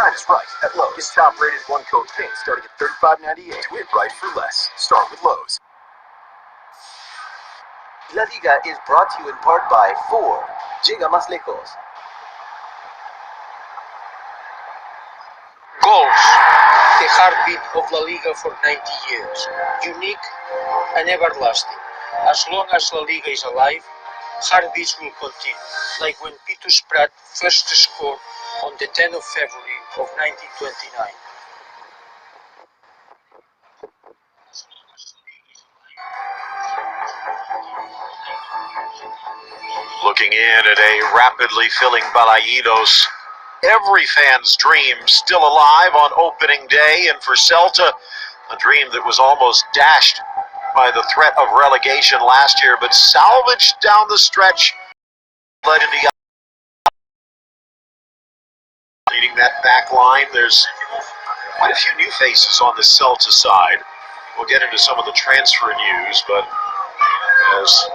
time is right at Lowe's. Get top-rated one-coat paint starting at $35.98. Do it right for less. Start with Lowe's. La Liga is brought to you in part by Ford. Llega más lejos. Goals, the heartbeat of La Liga for 90 years, unique and everlasting. As long as La Liga is alive, heartbeats will continue, like when Pitus Prat first scored on the 10th of February of 1929. Looking in at a rapidly filling Balaídos. Every fan's dream still alive on opening day, and for Celta, a dream that was almost dashed by the threat of relegation last year, but salvaged down the stretch, led into leading that back line. There's quite a few new faces on the Celta side. We'll get into some of the transfer news, but as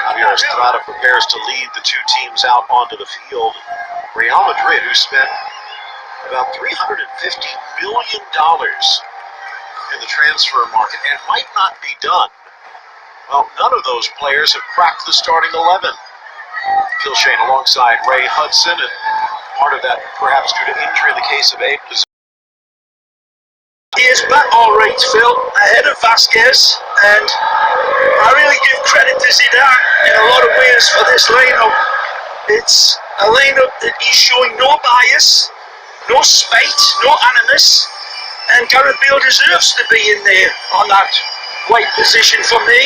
Javier Estrada prepares to lead the two teams out onto the field, Real Madrid, who spent about $350 million in the transfer market and might not be done. Well, none of those players have cracked the starting 11. Phil Shane alongside Ray Hudson, and part of that perhaps due to injury in the case of Abe. He is back all right, Phil, ahead of Vasquez, and I really give credit to Zidane in a lot of ways for this lineup. It's a lineup that he's showing no bias, no spite, no animus, and Gareth Bale deserves to be in there on that white position for me.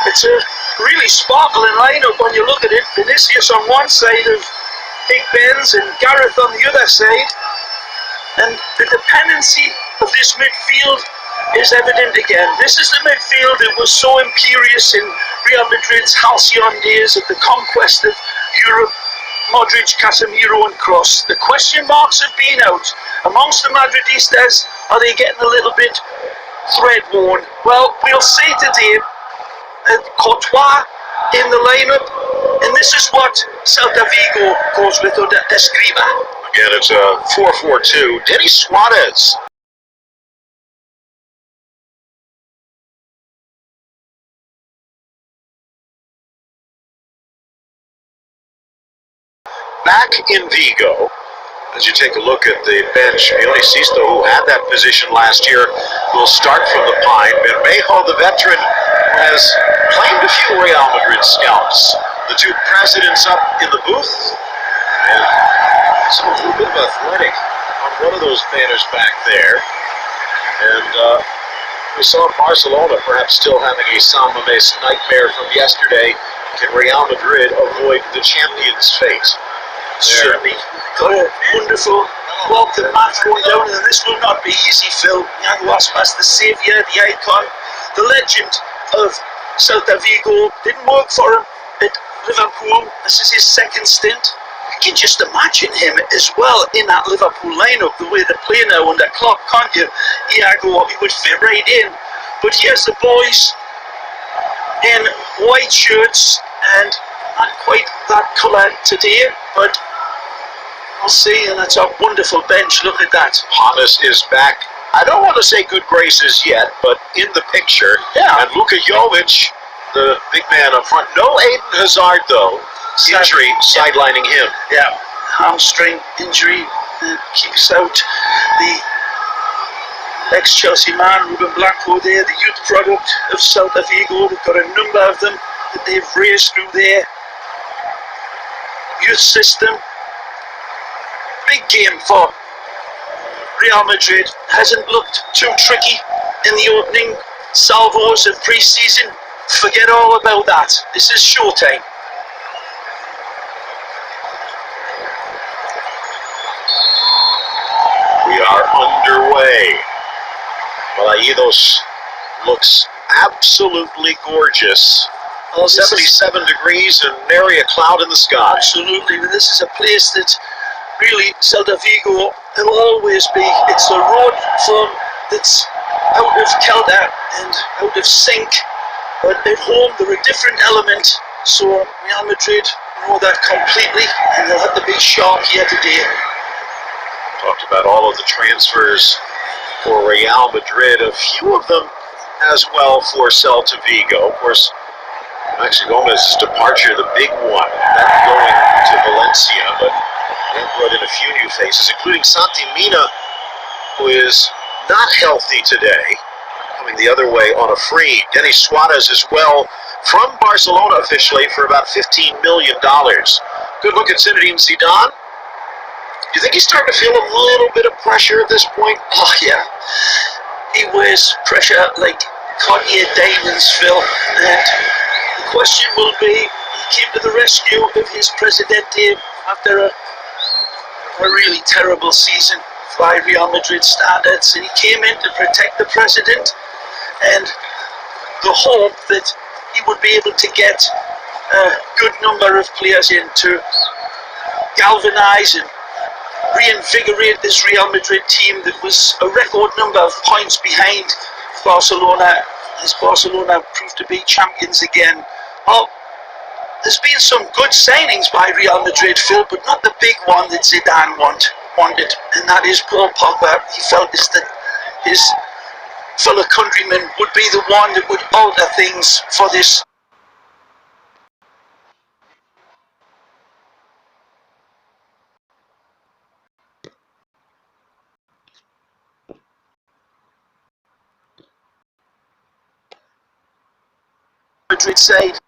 It's a really sparkling lineup when you look at it. Vinicius on one side of Big Ben's and Gareth on the other side, and the dependency of this midfield is evident again. This is the midfield that was so imperious in Real Madrid's halcyon days of the conquest of Europe. Modric, Casemiro and Kroos. The question marks have been out amongst the Madridistas. Are they getting a little bit thread worn? Well, we'll see today. Courtois in the lineup, and this is what Celta Vigo goes with under Escriba. Again, it's a 4-4-2. Denis Suarez. Back in Vigo, as you take a look at the bench, Leone Sisto, who had that position last year, will start from the Pine. Bermejo, the veteran, who has claimed a few Real Madrid scouts. The two presidents up in the booth, and so a little bit of athletic on one of those banners back there. And we saw Barcelona perhaps still having a San Mamés nightmare from yesterday. Can Real Madrid avoid the champions' fate? Certainly got a wonderful welcome match going down, and this will not be easy, Phil. Yango Aspas, the saviour, the icon, the legend of Celta Vigo, didn't work for him at Liverpool. This is his second stint. You can just imagine him as well in that Liverpool lineup, the way they play now under Klopp, can't you? Iago, he would fit right in. But here's the boys in white shirts, and not quite that colour today, but we'll see, and that's a wonderful bench. Look at that. Hamas is back. I don't want to say good graces yet, but in the picture. Yeah. And Luka Jovic, the big man up front. No Eden Hazard, though. Injury sidelining him. Yeah, hamstring injury keeps out the ex-Chelsea man, Ruben Blanco there, the youth product of Celta Vigo. They've got a number of them that they've raised through their youth system. Big game for Real Madrid. Hasn't looked too tricky in the opening salvos of pre-season. Forget all about that. This is showtime. We are underway. Balaídos looks absolutely gorgeous. Oh, 77 degrees and nary a cloud in the sky. Absolutely. This is a place that really Celta Vigo will always be. It's the road form that's out of kilter and out of sync. But at home they're a different element. So Real Madrid know that completely, and they'll have to be sharp here today. Talked about all of the transfers for Real Madrid, a few of them as well for Celta Vigo. Of course, Maxi Gomez's departure, the big one, that going to Valencia, but that brought in a few new faces, including Santi Mina, who is not healthy today, coming the other way on a free. Denis Suarez as well, from Barcelona officially, for about $15 million. Good look at Zinedine Zidane. Do you think he's starting to feel a little bit of pressure at this point? Oh, yeah. He wears pressure like Cartier diamonds, Phil. And the question will be, he came to the rescue of his Presidente after a really terrible season by Real Madrid standards. And he came in to protect the President and the hope that he would be able to get a good number of players in to galvanise and reinvigorate this Real Madrid team that was a record number of points behind Barcelona as Barcelona proved to be champions again. Well, there's been some good signings by Real Madrid, Phil, but not the big one that Zidane wanted, and that is Paul Pogba. He felt that his fellow countryman would be the one that would alter things for this. Madrid side.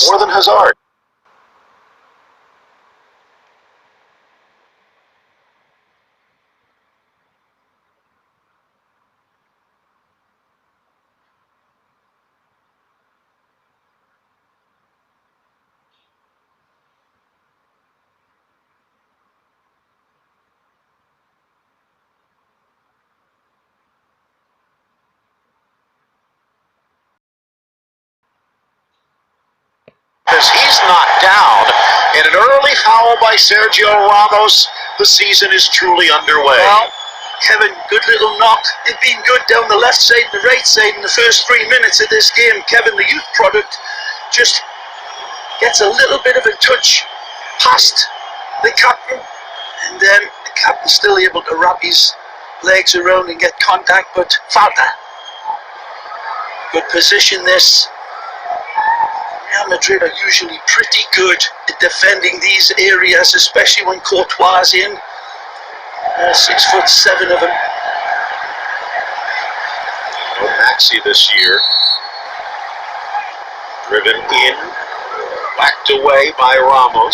More than Hazard. As he's knocked down, and an early foul by Sergio Ramos, the season is truly underway. Well, Kevin, good little knock. They've been good down the left side and the right side in the first 3 minutes of this game. Kevin, the youth product, just gets a little bit of a touch past the captain, and then the captain's still able to wrap his legs around and get contact, but falta. Good position this. Real Madrid are usually pretty good at defending these areas, especially when Courtois is in. 6'7" of him. Maxi this year, driven in, whacked away by Ramos.